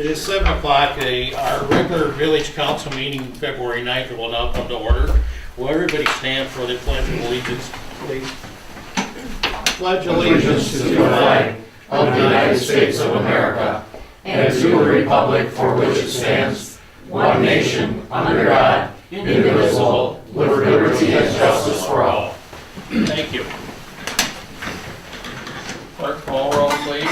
It is 7 o'clock. Our regular village council meeting, February 9th, will now come to order. Will everybody stand for the pledge of allegiance, please? Pledge allegiance to the flag of the United States of America and to the republic for which it stands, one nation, under God, indivisible, with liberty and justice for all. Thank you. Clerk, call roll, please.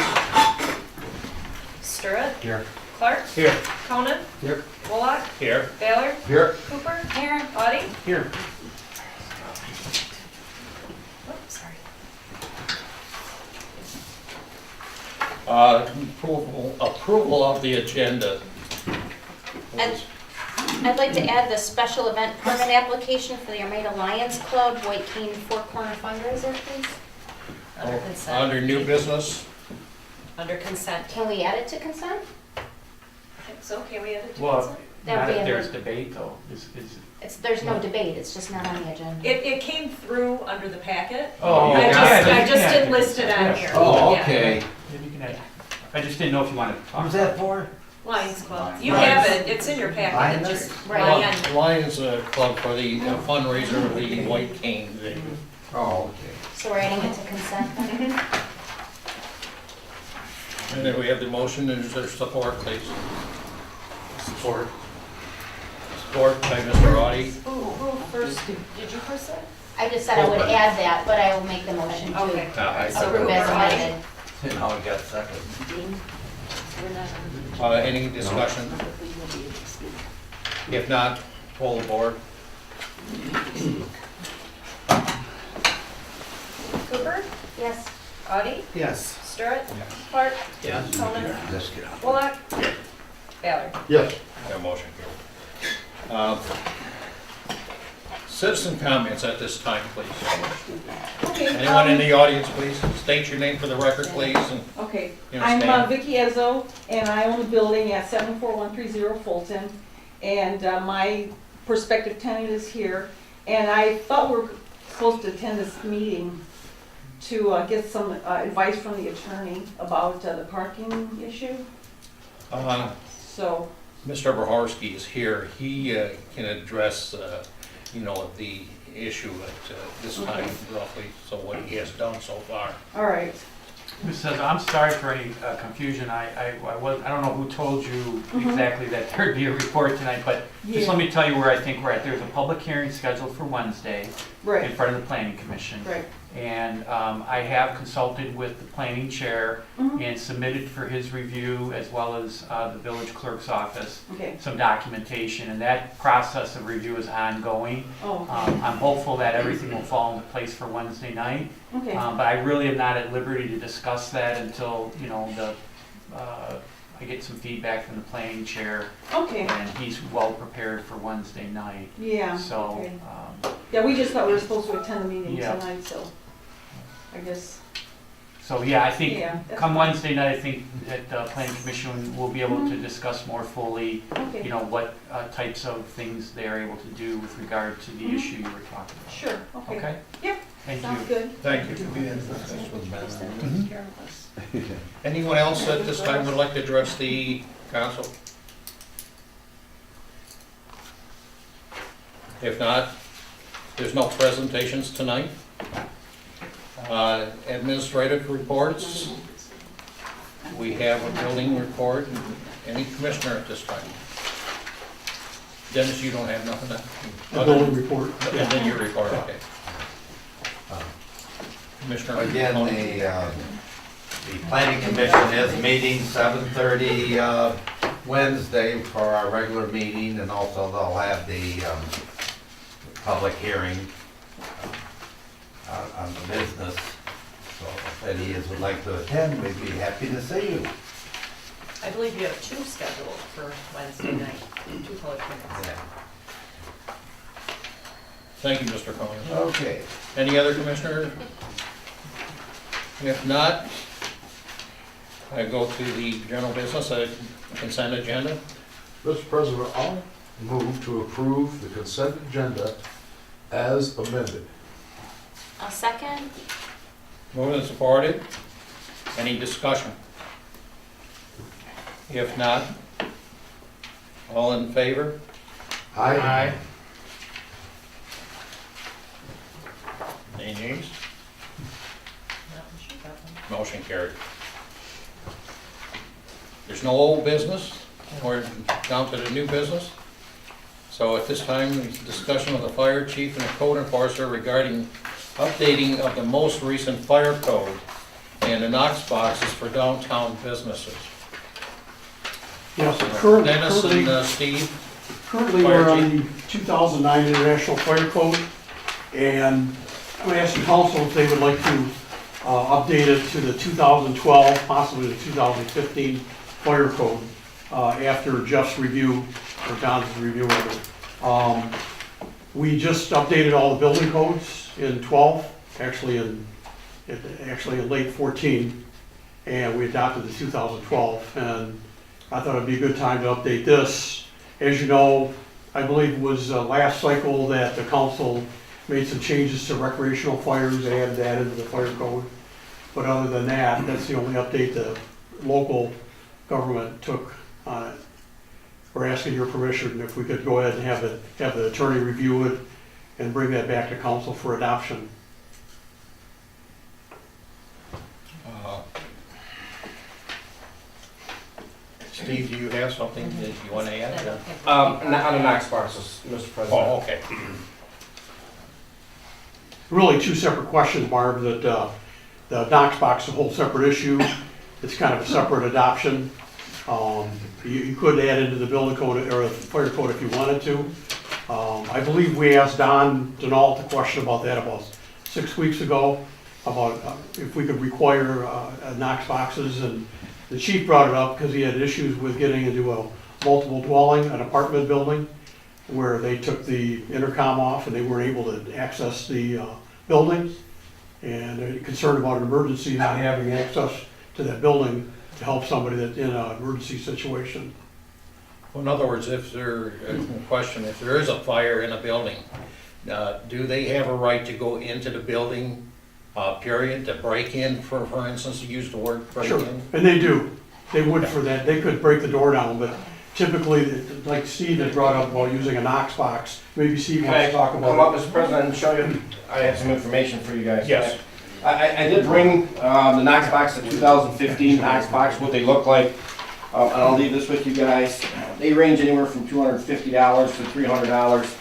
Stirrett. Here. Clark. Here. Conan. Here. Bullock. Here. Baylor. Here. Cooper. Here. Audie. Here. Oops, sorry. Approval of the agenda. And I'd like to add the special event permit application for the Armada Lions Club, White Cane Four Corner fundraiser, please. Under consent. Under new business. Under consent. Can we add it to consent? I think so. Okay, we added to Well, consent. That not would be if under- there's debate though. There's no debate, it's just not on the agenda. It came through under the packet. Oh, I yeah, just yeah. didn't list it on Yeah. here. Oh, Yeah. okay. Maybe you can add. I just didn't know if you wanted to talk. Who's that for? Lions Club. You Lions. have it. It's in your packet. Lions? It just Right. Lion. Lions Club for the fundraiser of the White Cane thing. Oh, okay. So we're adding it to consent then? And then we have the motion, and is there support, please? Support. Support by Mr. Audie. Who first? Did you first say? I just said I would add that, but I will make the motion to Okay. approve as amended. Now we got second. Any discussion? If not, poll the board. Cooper. Yes. Audie. Yes. Stirrett. Clark. Yes. Conan. Let's get out. Bullock. Baylor. Yes. That motion carried. Citizen comments at this time, please. Okay. Anyone in the audience, please state your name for the record, please, and Okay, you I'm understand. Vicky Ezzo, and I own a building at 74130 Fulton, and my prospective tenant is here, and I thought we were supposed to attend this meeting to get some advice from the attorney about the parking issue, so, Mr. Boharski is here. He can address, the issue at this time roughly, so what he has done so far. all right. Mrs. I'm sorry for any confusion. I don't know who told you exactly that there'd be a report tonight, but just let me tell you where I think we're at. There's a public hearing scheduled for Wednesday in Right, front of the planning commission. right, And I have consulted with the planning chair Mhm. and submitted for his review, as well as the village clerk's office, okay, some documentation, and that process of review is ongoing. oh, I'm hopeful that everything will fall into place for Wednesday night, okay, but I really am not at liberty to discuss that until, I get some feedback from the planning chair, okay, and he's well prepared for Wednesday night. yeah, So, okay. Yeah, we just thought we were supposed to attend the meeting Yeah. tonight, so, I guess, yeah, I think yeah. that's come fine. Wednesday night, I think that the planning commission will be able to discuss more fully, Okay, what types of things they are able to do with regard to the Mhm. issue you were talking about. sure, okay, Okay? Yep. Thank sounds you. good. Thank you. Anyone else at this time would like to address the council? If not, there's no presentations tonight. Administrative reports. We have a building report. Any commissioner at this time? Dennis, you don't have nothing to? A building report. And then your report, okay. Commissioner? Again, the planning commission is meeting 7:30 Wednesday for our regular meeting, and also they'll have the public hearing on the business. So if any of you would like to attend, we'd be happy to see you. I believe you have two scheduled for Wednesday night. Two public hearings. Yeah. Thank you, Mr. Cohen. Okay. Any other commissioner? If not, I go to the general business, consent agenda. Mr. President, I'll move to approve the consent agenda as amended. A second? Moved and supported. Any discussion? If not, All in favor? Aye. Any nays? No, shoot that one. Motion carried. There's no old business, we're down to the new business. So at this time, discussion with the fire chief and the code enforcer regarding updating of the most recent fire code and the Knox boxes for downtown businesses. Yes, currently, Dennis and Steve, currently Fire we're on the 2009 International Fire Code, and I'm asking council if they would like to update it to the 2012, possibly the 2015 Fire Code, after Jeff's review, or Don's review of it. We just updated all the building codes in 12, actually in late 14, and we adopted the 2012, and I thought it'd be a good time to update this. As you know, I believe it was last cycle that the council made some changes to recreational fires, they added that into the fire code. But other than that, that's the only update the local government took on it. We're asking your permission if we could go ahead and have the attorney review it and bring that back to council for adoption. Steve, do you have something that you want to I add? don't think- On the Knox boxes, Mr. President. Oh, okay. Really two separate questions, Barb, that the Knox box is a whole separate issue. It's kind of a separate adoption. You could add into the building code or the fire code if you wanted to. I believe we asked Don Denault a question about that about 6 weeks ago, about if we could require Knox boxes, and the chief brought it up because he had issues with getting into a multiple dwelling, an apartment building, where they took the intercom off and they weren't able to access the building. And they're concerned about an emergency, not having access to that building to help somebody that's in an emergency situation. Well, in other words, if there, question, if there is a fire in a building, do they have a right to go into the building, period, to break in, for instance, you used the word break Sure, in? and they do. They would for that. They could break the door down, but typically, like Steve had brought up about using a Knox box, maybe Steve Can wants I to talk come up, about it. Mr. President, and show you? I have some information for you guys. Yes. I did bring the Knox box, the 2015 Knox box, what they look like. And I'll leave this with you guys. They range anywhere from $250 to $300.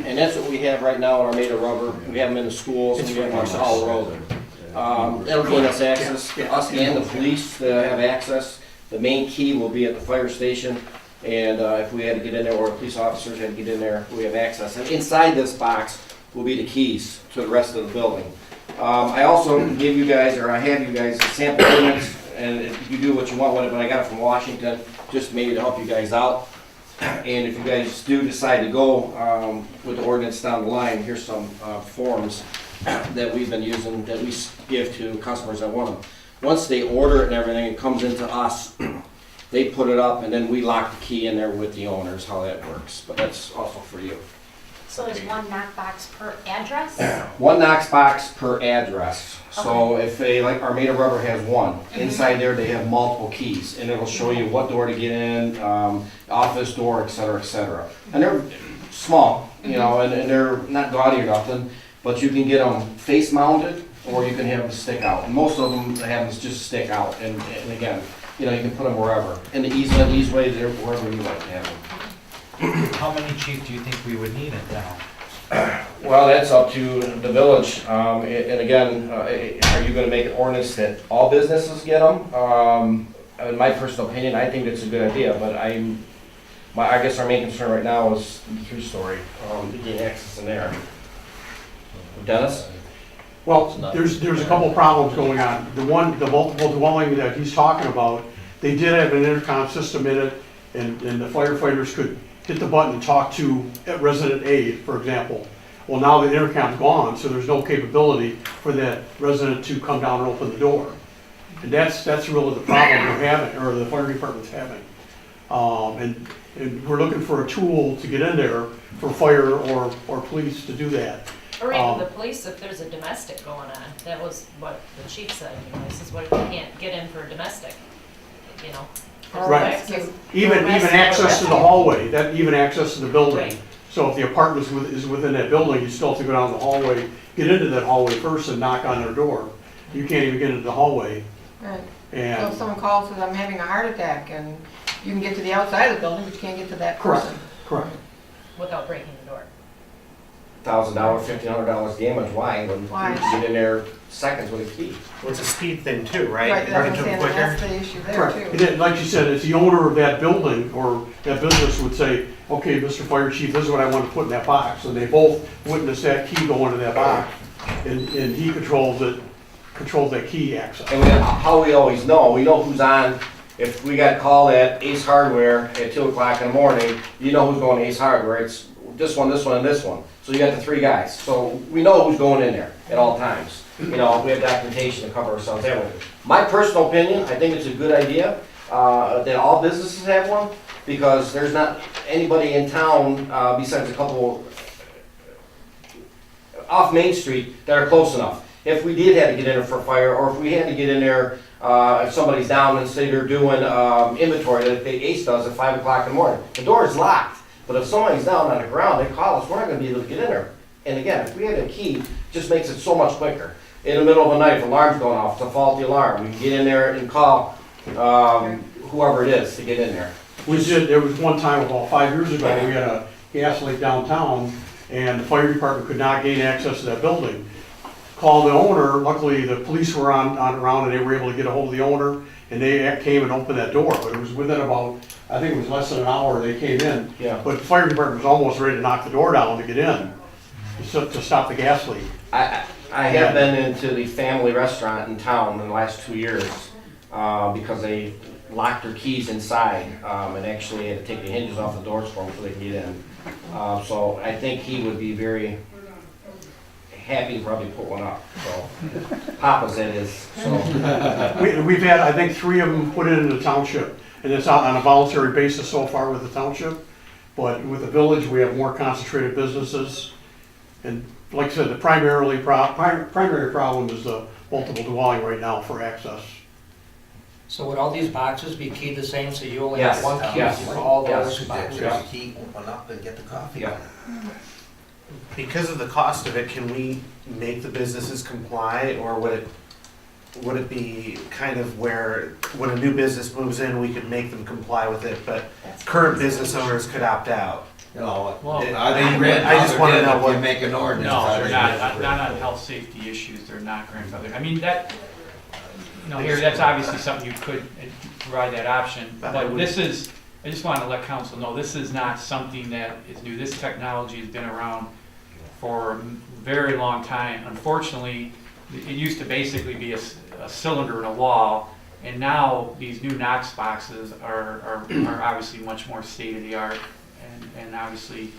And that's what we have right now in Armada rubber. We have them in the schools and we have them on solid road. That'll gain us access, us and the police have access. The main key will be at the fire station. And if we had to get in there, or police officers had to get in there, we have access. And inside this box will be the keys to the rest of the building. I also give you guys, or I have you guys, sample ordinance, and you do what you want with it, but I got it from Washington, just maybe to help you guys out. And if you guys do decide to go with the ordinance down the line, here's some forms that we've been using, that we give to customers that want them. Once they order it and everything, it comes into us, they put it up, and then we lock the key in there with the owners, how that works. But that's also for you. So there's one knock box per address? One Knox box per address. So if they, like Armada Rubber has one, inside there they have multiple keys, and it'll show you what door to get in, office door, et cetera, et cetera. And they're small, you know, and they're not gaudy or nothing, but you can get them face mounted, or you can have them stick out. And most of them have them just stick out, and again, you know, you can put them wherever. And the easy way, they're wherever you like to have them. How many, chief, do you think we would need it now? Well, that's up to the village, and again, are you gonna make an ordinance that all businesses get them? In my personal opinion, I think it's a good idea, but I guess our main concern right now is the three-story, getting access in there. Dennis? Well, there's a couple problems going on. The multiple dwelling that he's talking about, they did have an intercom system in it, and the firefighters could hit the button and talk to resident A, for example. Well, now the intercom's gone, so there's no capability for that resident to come down and open the door. And that's really the problem we're having, or the fire department's having. And we're looking for a tool to get in there for fire or police to do that. Or even the police, if there's a domestic going on. That was what the chief said, you know, he says, what if you can't get in for a domestic, you know? Right. Even access to the hallway, even access to the building. So if the apartment is within that building, you still have to go down the hallway, get into that hallway first and knock on their door. You can't even get into the hallway. Right. So And, if someone calls and says, I'm having a heart attack, and you can get to the outside of the building, but you can't get to that correct, person. correct. Without breaking the door. $1,000, $1,500 damage, why? When Why? you get in there seconds with a key. Well, it's a speed thing too, right? Right, Run that's into what I'm them saying, quicker. that's the issue there Correct. too. And then, like you said, it's the owner of that building or that business would say, okay, Mr. Fire Chief, this is what I want to put in that box. And they both witness that key go into that box. And he controls that key access. And how we always know, we know who's on. If we got called at Ace Hardware at 2 o'clock in the morning, you know who's going to Ace Hardware. It's this one, this one, and this one. So you got the 3 guys. So we know who's going in there at all times. You know, we have documentation to cover ourselves that way. My personal opinion, I think it's a good idea that all businesses have one, because there's not anybody in town besides a couple off Main Street that are close enough. If we did have to get in there for a fire, or if we had to get in there, if somebody's down and say they're doing inventory that Ace does at 5 o'clock in the morning, the door is locked. But if somebody's down on the ground, they call us, we're not gonna be able to get in there. And again, if we had a key, it just makes it so much quicker. In the middle of the night, if alarm's going off, it's a faulty alarm, we can get in there and call whoever it is to get in there. There was one time about 5 years ago, we had a gas leak downtown and the fire department could not gain access to that building. Called the owner, luckily the police were on around and they were able to get a hold of the owner and they came and opened that door. But it was within about, I think it was less than an hour they came in. Yeah. But the fire department was almost ready to knock the door down to get in, to stop the gas leak. I have been into the family restaurant in town in the last 2 years because they locked their keys inside and actually had to take the hinges off the doors for them so they could get in. So I think he would be very happy to probably put one up. So Papa's it is. So We've had, I think, 3 of them put it in the township, and it's out on a voluntary basis so far with the township. But with the village, we have more concentrated businesses. And like I said, the primary problem is the multiple dwelling right now for access. So would all these boxes be keyed the same, so you only Yes, have one key yes, for all yes. those boxes? There's a key, open up and get the coffee. Yeah. Because of the cost of it, can we make the businesses comply, or would it be kind of where, when a new business moves in, we could make them comply with it, but current business owners could opt out? No, Well, I just wanna know what- You make an ordinance. No, how they're they not, do it. not on health safety issues, they're not grandfathered. I mean, that, here, that's obviously something you could provide that option, but this is, I just want to let council know, this is not something that is new. This technology has been around for a very long time. Unfortunately, it used to basically be a cylinder in a wall, and now these new Knox boxes are obviously much more state-of-the-art, and obviously,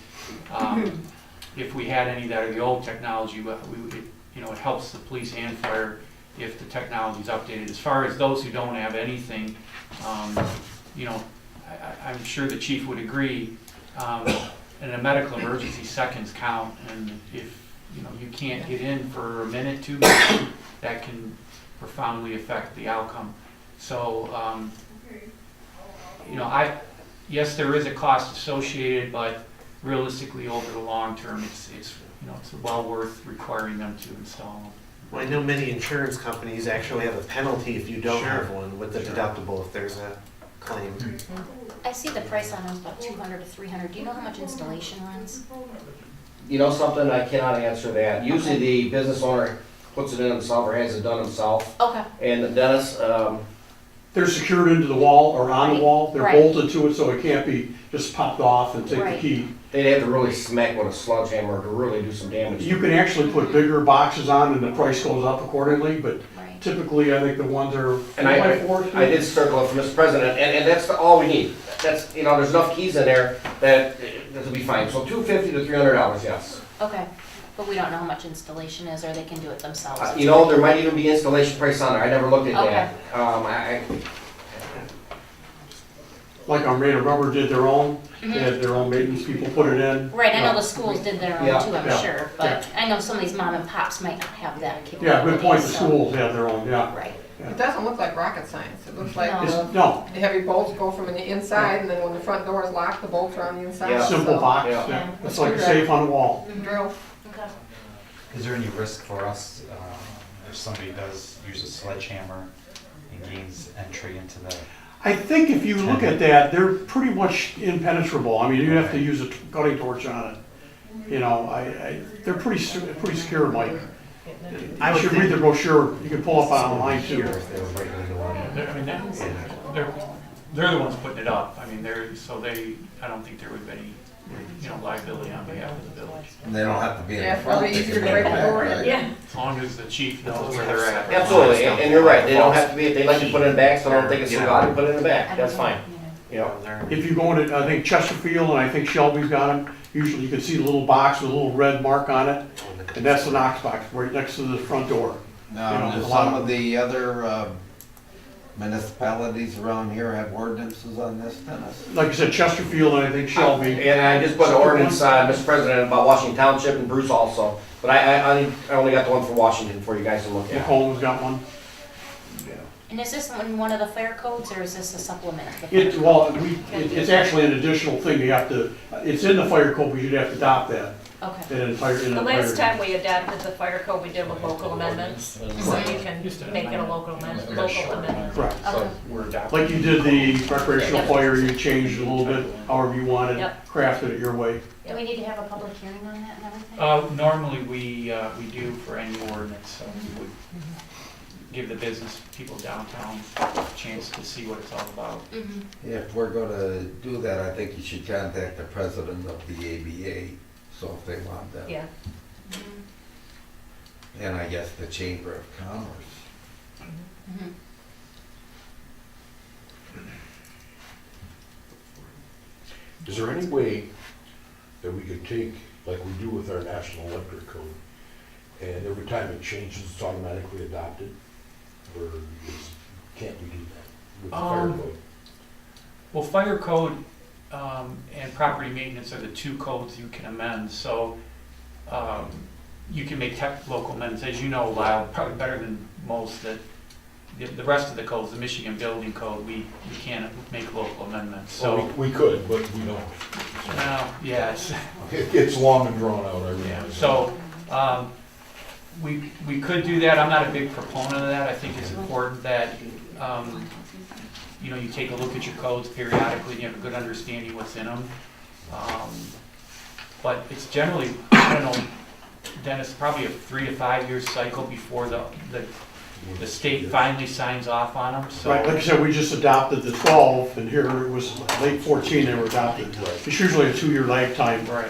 if we had any that are the old technology, it helps the police and fire if the technology is updated. As far as those who don't have anything, I'm sure the chief would agree, in a medical emergency, seconds count, and if, you can't get in for a minute, 2 minutes, that can profoundly affect the outcome. So, yes, there is a cost associated, but realistically, over the long term, it's well worth requiring them to install them. Well, I know many insurance companies actually have a penalty if you don't Sure. have one with the deductible if there's a claim. I see the price on those about 200 to 300. Do you know how much installation runs? You know something, I cannot answer that. Usually the business owner puts it in himself or has it done himself. Okay. And Dennis, They're secured into the wall or on the wall. They're Right. bolted to it so it can't be just popped off and take the Right. key. they'd have to really smack with a sledgehammer to really do some damage. You can actually put bigger boxes on and the price goes up accordingly, but Right. typically I think the ones are And 4x4. I did circle it for Mr. President, and that's all we need. That's, there's enough keys in there that'll be fine. So $250 to $300, yes. Okay. But we don't know how much installation is, or they can do it themselves. There might even be installation price on there. I never looked at that. Like Armada Rubber did their own, they had their own maintenance people put it in. Right, I know the schools did their own Yeah. too, I'm Yeah. sure, but I know some of these mom and pops might not have that capability. Yeah, good point, the so- schools have their own, yeah. Right. It doesn't look like rocket science. It looks like It's, the no, heavy bolts go from the inside, and then when the front door is locked, the bolts are on the inside. Yeah. simple so- box, Yeah. yeah. It's like a safe on the wall. Drill. Okay. Is there any risk for us if somebody does use a sledgehammer and gains entry into the? I think if you look at that, they're pretty much impenetrable. I mean, you have to use a cutting torch on it. You know, they're pretty secure, Mike. I You would should think- read the brochure. You can pull up online too. If they were breaking the door. I mean, they're the ones putting it up. I mean, I don't think there would be any, liability on behalf of the village. And they don't have to be in Yeah, the front. probably they easier can to be in break the back, door in. right? Yeah. As long as the chief knows where they're at. Absolutely, and you're right, they don't have to be, if they like to put it in the back, so I don't think it's so bad to put it in the back, that's fine. You know, If you go into, I think Chesterfield and I think Shelby's got them, usually you can see the little box with a little red mark on it. And that's the Knox box right next to the front door. Now, You know, do a lot some of- of the other municipalities around here have ordinances on this, Dennis? Like I said, Chesterfield and I think Shelby. and I just put an ordinance, Mr. President, about Washington Township and Bruce also, but I only got the one for Washington for you guys to look at. Nicole's got one. And is this in one of the fire codes, or is this a supplement? to the fire It's actually an additional thing you have to, it's in the fire code, but you'd have to adopt that. code? Okay. That entire, in The the last entire. time we adopted the fire code, we did with local amendments, so you can make it a local amendment. Correct. Okay. We're adopting. Like you did the recreational fire, you changed it a little bit, however you wanted, Yep. crafted it your way. Do we need to have a public hearing on that and everything? Normally, we do for any ordinance, so we would give the business people downtown a chance to see what it's all about. Mhm. If we're gonna do that, I think you should contact the president of the ABA, so if they want that. Yeah. And I guess the Chamber of Commerce. Mhm. Is there any way that we could take, like we do with our National Electric Code, and every time it changes, it's automatically adopted? Or can't we do that with the fire code? Well, fire code and property maintenance are the two codes you can amend, so you can make local amendments. As you know, Lyle, probably better than most, that the rest of the codes, the Michigan Building Code, we can't make local amendments, so. Well, we could, but we don't. Well, yeah, It's long and drawn out, I yeah, realize. so, we could do that. I'm not a big proponent of that. I think it's important that, you take a look at your codes periodically, and you have a good understanding what's in them. But it's generally, I don't know, Dennis, probably a 3 to 5 year cycle before the state finally signs off on them, so. Right, like I said, we just adopted the 12, and here it was late 14 they were adopted. It's usually a 2-year lag time. Right.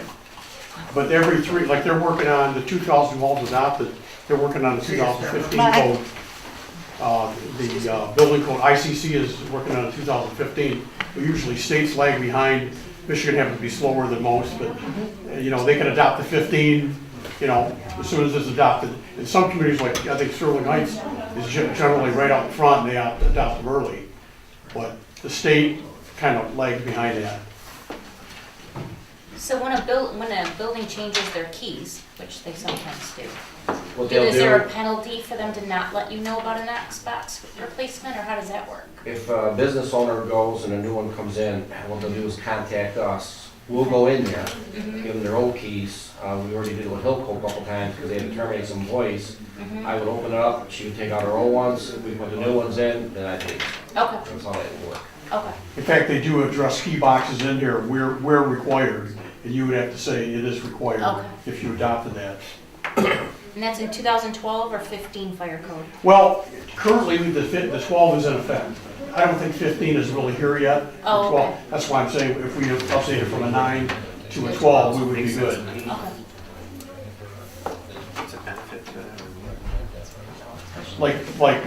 But every 3, like they're working on, the 2012 adopted, they're working on the 2015 code. The building code, ICC is working on the 2015. But usually states lag behind. Michigan happens to be slower than most, but, they can adopt the 15, as soon as it's adopted. In some communities, like I think Sterling Heights is generally right out front, and they adopt them early. But the state kind of lags behind that. So when a building changes their keys, which they sometimes do, what they'll is there a do, penalty for them to not let you know about an Xbox replacement, or how does that work? if a business owner goes and a new one comes in, what they'll do is contact us. We'll go in there, give them their old keys. We already did it with Hilco a couple times because they had to terminate some employees. I would open it up, she would take out her old ones, we put the new ones in, then I'd take. Okay, That's how that would work. okay. In fact, they do address key boxes in here where required, and you would have to say it is required Okay. if you adopted that. And that's in 2012 or 15 fire code? Well, currently, the 12 is in effect. I don't think 15 is really here yet. The Oh, 12 okay. That's why I'm saying if we update it from a 9 to a 12, we would be good. Okay. It's a benefit to it. Like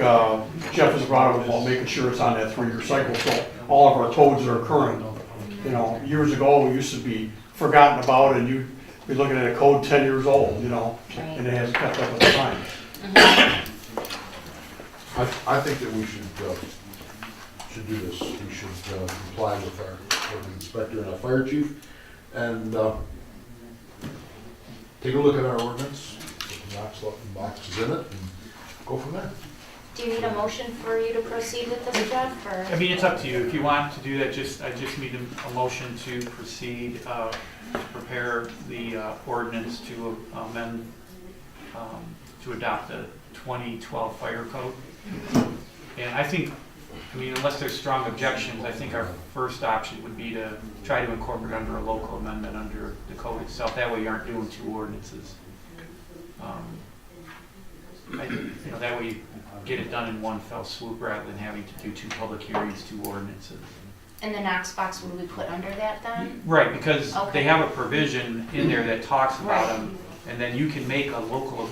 Jeff has brought up about making sure it's on that 3-year cycle, so all of our codes are current. Years ago, we used to be forgotten about, and you'd be looking at a code 10 years old, and it hasn't kept up with the time. I think that we should do this. We should comply with our inspector and our fire chief, and take a look at our ordinance, put the boxes in it, and go from there. Do you need a motion for you to proceed with this, Jeff, or? I mean, it's up to you. If you want to do that, I just need a motion to proceed, to prepare the ordinance to amend, to adopt the 2012 fire code. And I think, I mean, unless there's strong objections, I think our first option would be to try to incorporate under a local amendment under the code itself. That way you aren't doing two ordinances. That way you get it done in one fell swoop rather than having to do two public hearings, two ordinances. And the Knox box, would we put under that then? Right, because Okay. they have a provision in there that talks about Right. them, and then you can make a local,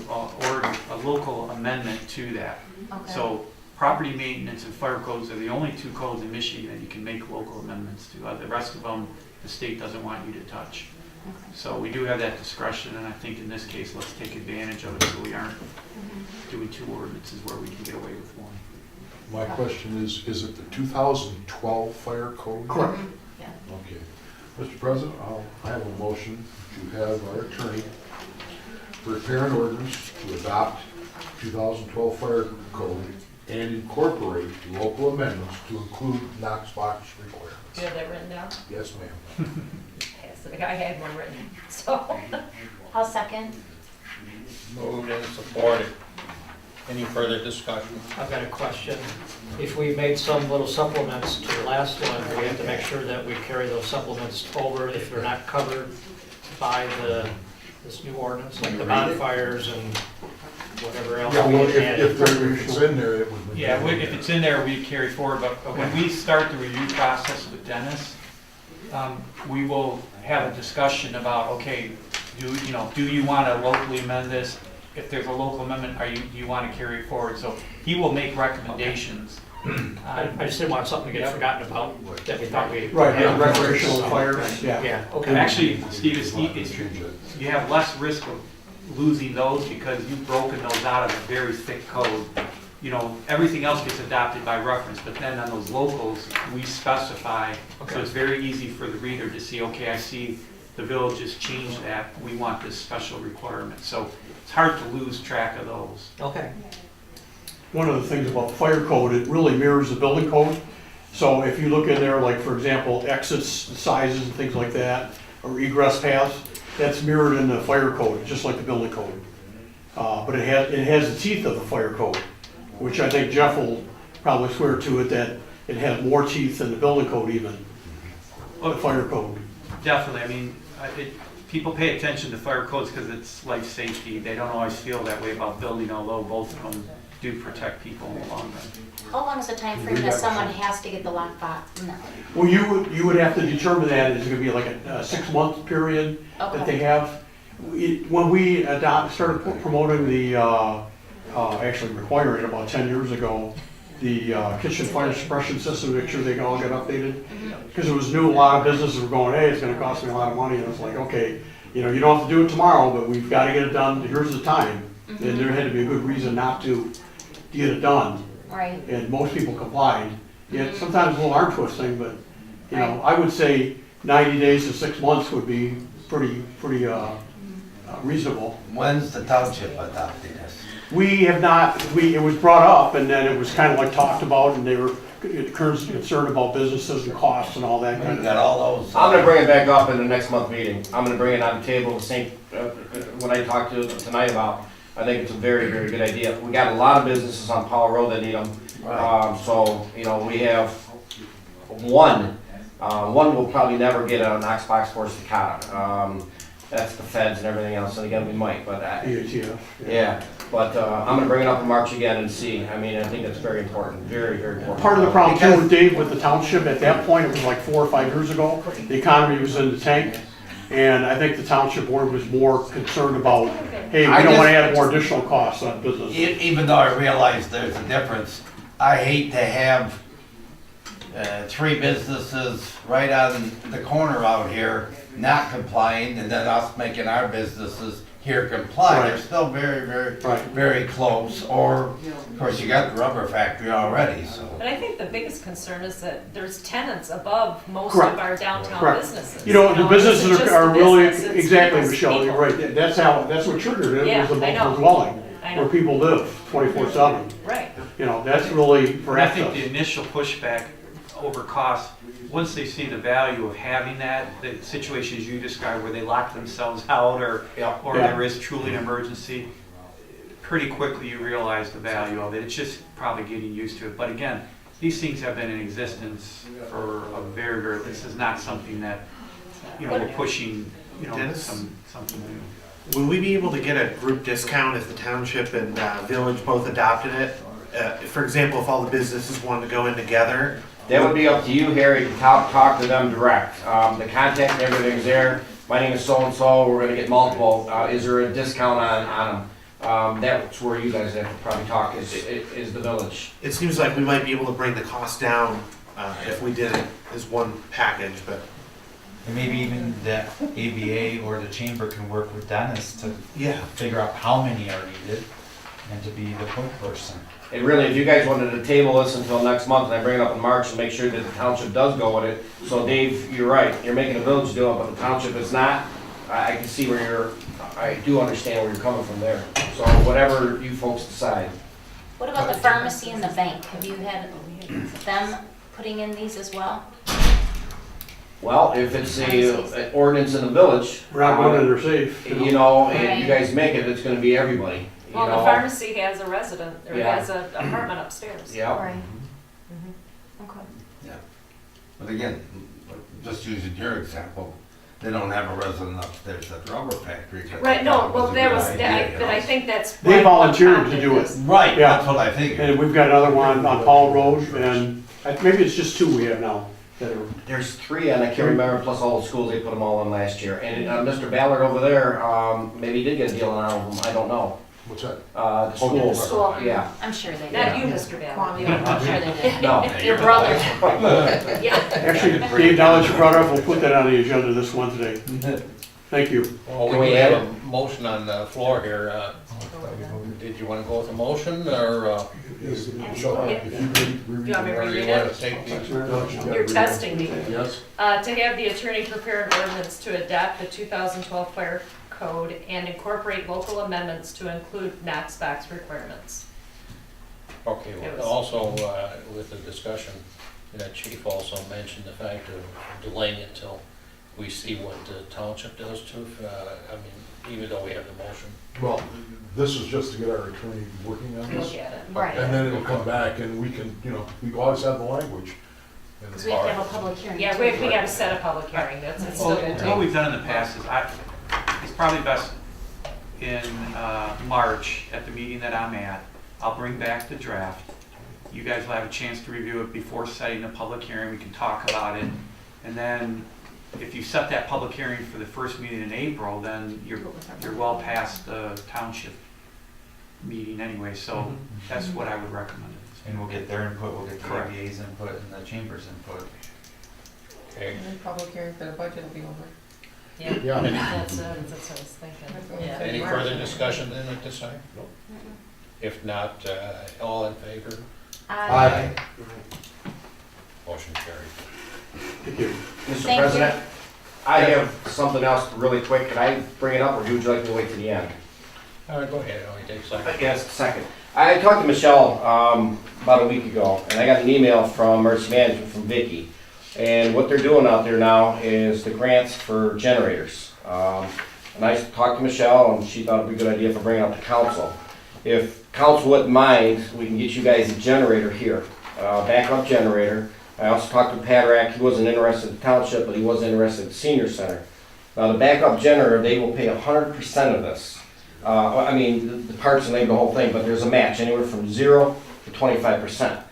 a local amendment to that. Okay. So property maintenance and fire codes are the only two codes in Michigan that you can make local amendments to. The rest of them, the state doesn't want you to touch. Okay. So we do have that discretion, and I think in this case, let's take advantage of it so we aren't doing two ordinances where we can get away with one. My question is it the 2012 fire code? Correct. Yeah. Okay. Mr. President, I have a motion to have our attorney prepare an ordinance to adopt 2012 fire code and incorporate local amendments to include Knox box requirements. Do you have that written down? Yes, ma'am. Yes, I had one written, so. I'll second. Moved and supported. Any further discussion? I've got a question. If we made some little supplements to the last one, do we have to make sure that we carry those supplements over if they're not covered by this new ordinance, like the bonfires and whatever else Yeah, we well, added? if it's in there, it would. Yeah, if it's in there, we carry forward, but when we start the review process with Dennis, we will have a discussion about, okay, do you want to locally amend this? If there's a local amendment, do you want to carry it forward? So he will make recommendations. I just didn't want something to get forgotten about that we thought we. Right, yeah, had. recreational fires, yeah. Yeah, okay. And actually, Steve, you have less risk of losing those because you've broken those out of a very thick code. Everything else gets adopted by reference, but then on those locals, we specify, so it's very easy for the reader to see, okay, I see the village has changed that, we want this special requirement. So it's hard to lose track of those. Okay. One of the things about fire code, it really mirrors the building code. So if you look in there, like, for example, exits, sizes and things like that, or egress paths, that's mirrored in the fire code, just like the building code. But it has the teeth of the fire code, which I think Jeff will probably swear to it, that it has more teeth than the building code even, the fire code. Definitely, I mean, people pay attention to fire codes because it's life safety. They don't always feel that way about building, although both of them do protect people in the long run. How long is the time frame that someone has to get the lockbox? No. Well, you would have to determine that, it's gonna be like a 6-month period that they have. When we started promoting the, actually requiring it about 10 years ago, the kitchen fire suppression system, to make sure they all got updated. Because it was new, a lot of businesses were going, hey, it's gonna cost me a lot of money, and it's like, okay, you don't have to do it tomorrow, but we've gotta get it done, here's the time. And there had to be a good reason not to get it done. Right. And most people complied. Yet sometimes a little arm twisting, but, I would say 90 days to 6 months would be pretty reasonable. When's the township adopting this? We have not, it was brought up and then it was kind of like talked about and they were concerned about businesses and costs and all that kind You of got stuff. all those. I'm gonna bring it back up in the next month meeting. I'm gonna bring it on the table, what I talked to tonight about. I think it's a very, very good idea. We got a lot of businesses on Powell Road that need them. Right. So, we have one will probably never get a Knox box for Staccato. That's the feds and everything else, and again, we might, but, ATF. yeah. But, I'm gonna bring it up in March again and see. I mean, I think it's very important, very, very important. Part of the problem too with Dave, with the township, at that point, it was like 4 or 5 years ago, the economy was in the tank. And I think the township board was more concerned about, hey, we don't want to add more additional costs on business. Even though I realize there's a difference, I hate to have 3 businesses right on the corner out here not complying, and then us making our businesses here comply. Right. They're still very, very, Right. very close. Or, of course, you got the rubber factory already, so. But I think the biggest concern is that there's tenants above most Correct. of our downtown Correct. businesses. The this businesses isn't just are the really, business, it's exactly, people's Michelle, people. you're right. That's what triggered it, Yeah, was the I know. multiple dwelling. I where know, people live 24/7. right. You know, that's really for And I think the access. initial pushback over cost, once they see the value of having that, the situations you described where they lock themselves out or Yeah. there is truly an emergency, pretty quickly you realize the value of it. It's just probably getting used to it. But again, these things have been in existence for a very, this is not something that, you know, we're pushing, you know, Dennis? something new. Will we be able to get a group discount if the township and village both adopted it? For example, if all the businesses wanted to go in together? That would be up to you, Harry, to talk to them direct. The contact and everything's there. My name is so-and-so, we're gonna get multiple. Is there a discount on them? That's where you guys have to probably talk, is the village. It seems like we might be able to bring the cost down if we did it as one package, but And maybe even the ABA or the chamber can work with Dennis to yeah. figure out how many are needed and to be the point person. And really, if you guys wanted to table this until next month, and I bring it up in March and make sure that the township does go with it. So Dave, you're right, you're making the village do it, but the township is not. I can see I do understand where you're coming from there. So whatever you folks decide. What about the pharmacy and the bank? Have you had them putting in these as well? Well, if it's an ordinance in the village. We're not going in there safe. You know, and you guys make it, it's gonna be everybody, you Well, the know? pharmacy has a resident, or Yeah. has an apartment upstairs. Yeah. Right. Mhm. Okay. But again, just using your example, they don't have a resident upstairs at the rubber factory. Right, no, That well, a there good was, idea, you but I know? think that's. They why volunteered one to topic do it. is- Right, Yeah. that's what I figured. And we've got another one on Paul Road, and maybe it's just 2 we have now that are. There's 3, and I can't remember, plus all the schools, they put them all in last year. And Mr. Ballard over there, maybe he did get a deal on all of them, I don't know. What's that? The schools, School. yeah. I'm sure they Not did. you, Mr. Ballard. I'm sure they did. No. Your brother. Yeah. Actually, Dave, now that you brought it up, we'll put that on the agenda this Wednesday. Thank you. Well, Can we we have add a motion on the floor here. Did you want to go with a motion, or Michelle, if you read You want me to or read you it? want to take these? You're testing me. Yes. To have the attorney prepare an ordinance to adopt the 2012 fire code and incorporate local amendments to include Knox box requirements. Okay, well, also, with the discussion, the chief also mentioned the fact of delaying it till we see what the township does too. I mean, even though we have the motion. Well, this is just to get our attorney working on Look this. at it. Right. And then it'll come back and we can, we always have the language. And Because we have to have a public hearing. Yeah, too. we gotta set a public hearing, it's still gonna What take. we've done in the past is, it's probably best in March, at the meeting that I'm at, I'll bring back the draft. You guys will have a chance to review it before setting the public hearing, we can talk about it. And then, if you set that public hearing for the first meeting in April, then you're well past the township meeting anyway, so that's what I would recommend. And we'll get their input, we'll get the Correct. ABA's input and the chamber's input. Okay. And then public hearing for the budget will be over. Yeah, Yeah. that's what I was thinking, That's what we yeah. said. Any further discussion then at this time? Mm-mm. If not, all in favor? Aye. Motion carried. Thank you. Mr. Thank you. President, I have something else really quick. Can I bring it up, or would you like me to wait to the end? All right, go ahead, it only takes a second. Yes, second. I talked to Michelle about a week ago, and I got an email from Emergency Management from Vicky. And what they're doing out there now is the grants for generators. And I talked to Michelle, and she thought it'd be a good idea for bringing it up to council. If council wouldn't mind, we can get you guys a generator here, backup generator. I also talked to Patrick, he wasn't interested in the township, but he was interested in the senior center. Now, the backup generator, they will pay 100% of this. I mean, the parts and labor, the whole thing, but there's a match, anywhere from 0 to 25%.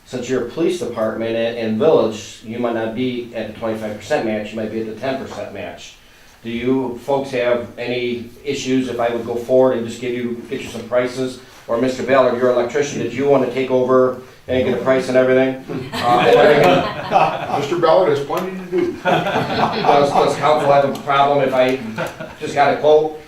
Since you're a police department and village, you might not be at the 25% match, you might be at the 10% match. Do you folks have any issues if I would go forward and just get you some prices? Or Mr. Ballard, you're an electrician, did you want to take over and get a price and everything? Mr. Ballard has plenty to do. Does council have a problem if I just got a quote?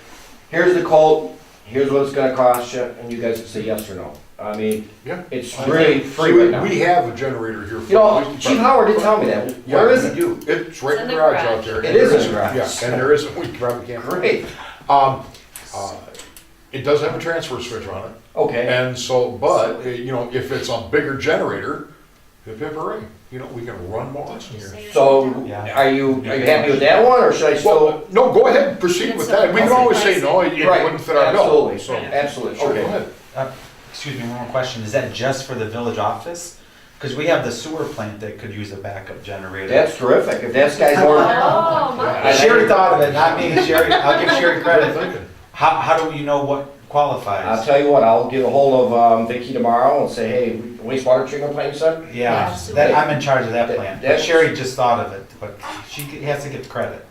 Here's the quote, here's what it's gonna cost you, and you guys can say yes or no. I mean, Yeah. it's really free right now. We have a generator here. for You know, the police Chief department. Howard did tell me that. Yeah, Where is we it? do. It's right It's in in the the garage garage. out there. It is in the garage. Yeah, and there isn't, we probably can't. Great. It does have a transfer switch on it. Okay, And so, but, you know, if it's a bigger generator, hip hip hooray, you know, we can run more in here. so Yeah. are you happy with that one, or should I still? Well, no, go ahead and proceed with that. We can always say, no, it Right, wouldn't fit our bill. absolutely, So, absolutely, sure, go okay. ahead. Excuse me, one more question. Is that just for the village office? Because we have the sewer plant that could use a backup generator. That's terrific, if that's guys more. Oh, my. Sherry thought of it, not me. Sherry, I'll give Sherry I'm credit. thinking. How do you know what I'll qualifies? tell you what, I'll get a hold of Vicky tomorrow and say, hey, wastewater treatment plant, you said? Yeah, Absolutely. I'm in charge of that plant. That's- Sherry just thought of it, but she has to get the credit.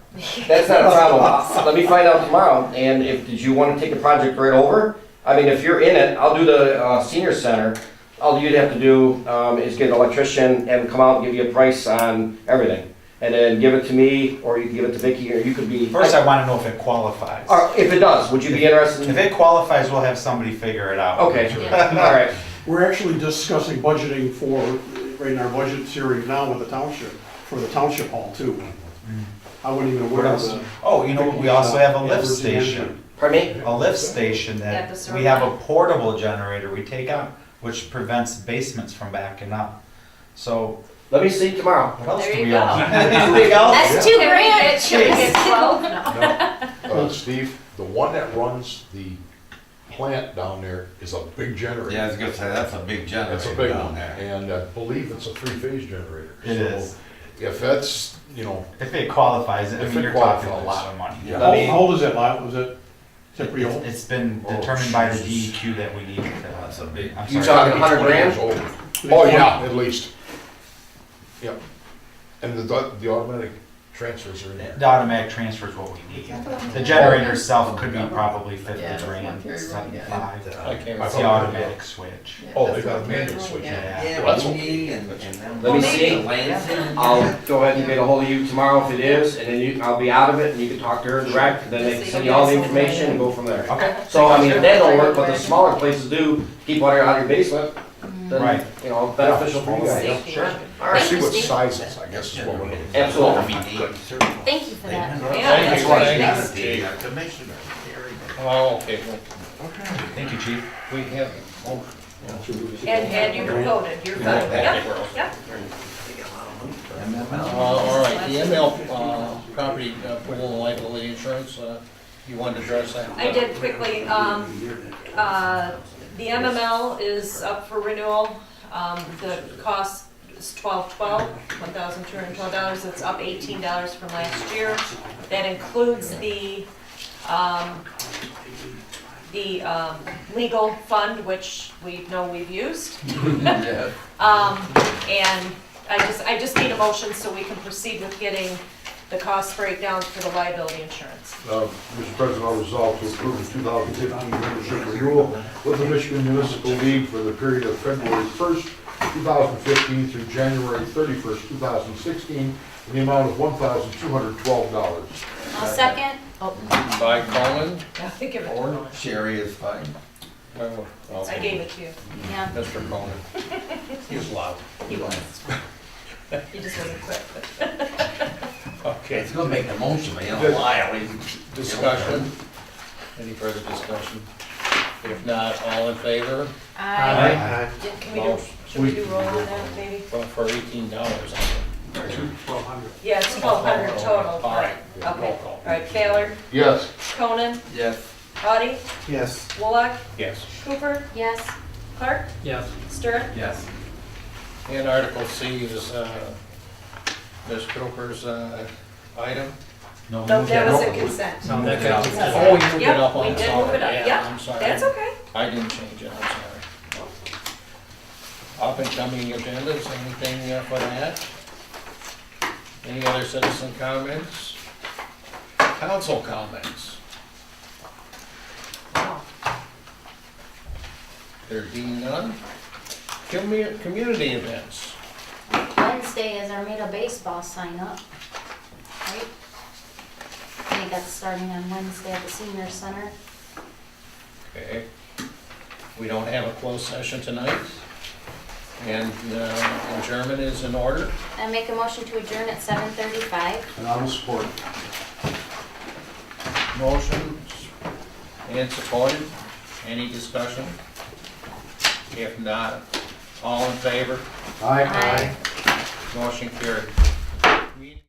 That's not a problem. Let me find out tomorrow, and did you want to take the project right over? I mean, if you're in it, I'll do the senior center. All you'd have to do is get an electrician and come out and give you a price on everything. And then give it to me, or you can give it to Vicky, or you could be. First, I want to know if it qualifies. Or if it does, would you be interested If in? it qualifies, we'll have somebody figure it out. Okay, all right. We're actually discussing budgeting for, right in our budget series now with the township, for the township hall too. I wasn't even aware of the. Oh, you know, what? We also have a lift Edwards and station. Pardon me? A lift station At that the sewer we have a plant? portable generator we take out, which prevents basements from backing up. So Let me see tomorrow. what else There do you we go. own? That's Can we 2 grand. get, can we get 12? No. Steve, the one that runs the plant down there is a big generator. Yeah, I was gonna say, that's a big That's a generator big down one, there. and I believe it's a three-phase generator. It So is. If that's, you know, If it qualifies, I If mean, it you're talking a qualifies. lot of money. Yeah. Let me- How old is that, Lyle? Was it pretty old? It's been Oh, determined by the Jesus. DEQ that we need to. That's a big. I'm You sorry. talking 100 grand? 20 years old. Oh, yeah, at least. Yep. And the automatic transfers are in there. The automatic transfer is what we need. The generator itself could be probably 50 grand, 75. I can't. It's the automatic switch. Oh, they got a manual switch. Yeah. Well, that's what- Let me see. I'll go ahead and get a hold of you tomorrow if it is, and then I'll be out of it, and you can talk to her direct, and then they can send you all the information and go from there. Okay. So, I mean, if that don't work, but the smaller places do, keep water out of your basement, Right. then, you know, beneficial for you guys. Safety. Sure. All Let's right. see what sizes, I guess is what we're looking for. Absolutely. Thank you for that. Yeah, Thank you, that's thank you. Commissioner. Oh, okay, well, Thank you, chief. we have, oh, And you're voted, you're voted. Yep, yep. all right, the ML, property pool and liability insurance, you wanted to address that? I did quickly, the MML is up for renewal. The cost is $1,212. It's up $18 from last year. That includes the legal fund, which we know we've used. Yeah. And I just need a motion so we can proceed with getting the cost breakdowns for the liability insurance. Mr. President, I'll resolve to approve the 2015 membership renewal with the Michigan Municipal League for the period of February 1st, 2015 through January 31st, 2016, in the amount of $1,212. I'll second. By Colin, I think of it. or, Sherry is fine. I gave it to you. Yeah. Mr. Colin. He's loud. He was. He just wasn't quick, but. Okay, It's gonna make a motion, but you don't lie. discussion? Any further discussion? If not, all in favor? Can we do roll on that, maybe? Well, for $18, Yeah, it's 1,200 total. All right. Okay, all right, Baylor, Yes. Conan, Yes. Audie, Yes. Wolock, Yes. Cooper, Yes. Clark, Yes. Stewart. Yes. And Article C is Ms. Cooper's item. No, that was a consent. No, that got consent. Oh, you moved it Yep, up on we the did sorry. move it up. Yeah, Yep, I'm sorry. That's okay. I didn't change it, I'm sorry. Up and coming agendas, anything for that? Any other citizen comments? Council comments? There being none? Community events? Wednesday is Armada baseball sign up. Right? I think that's starting on Wednesday at the senior center. Okay. We don't have a closed session tonight. And adjournment is in order. I make a motion to adjourn at 7:35. And I will support. Motion and supported. Any discussion? If not, all in favor? Aye. Motion carried. Meeting-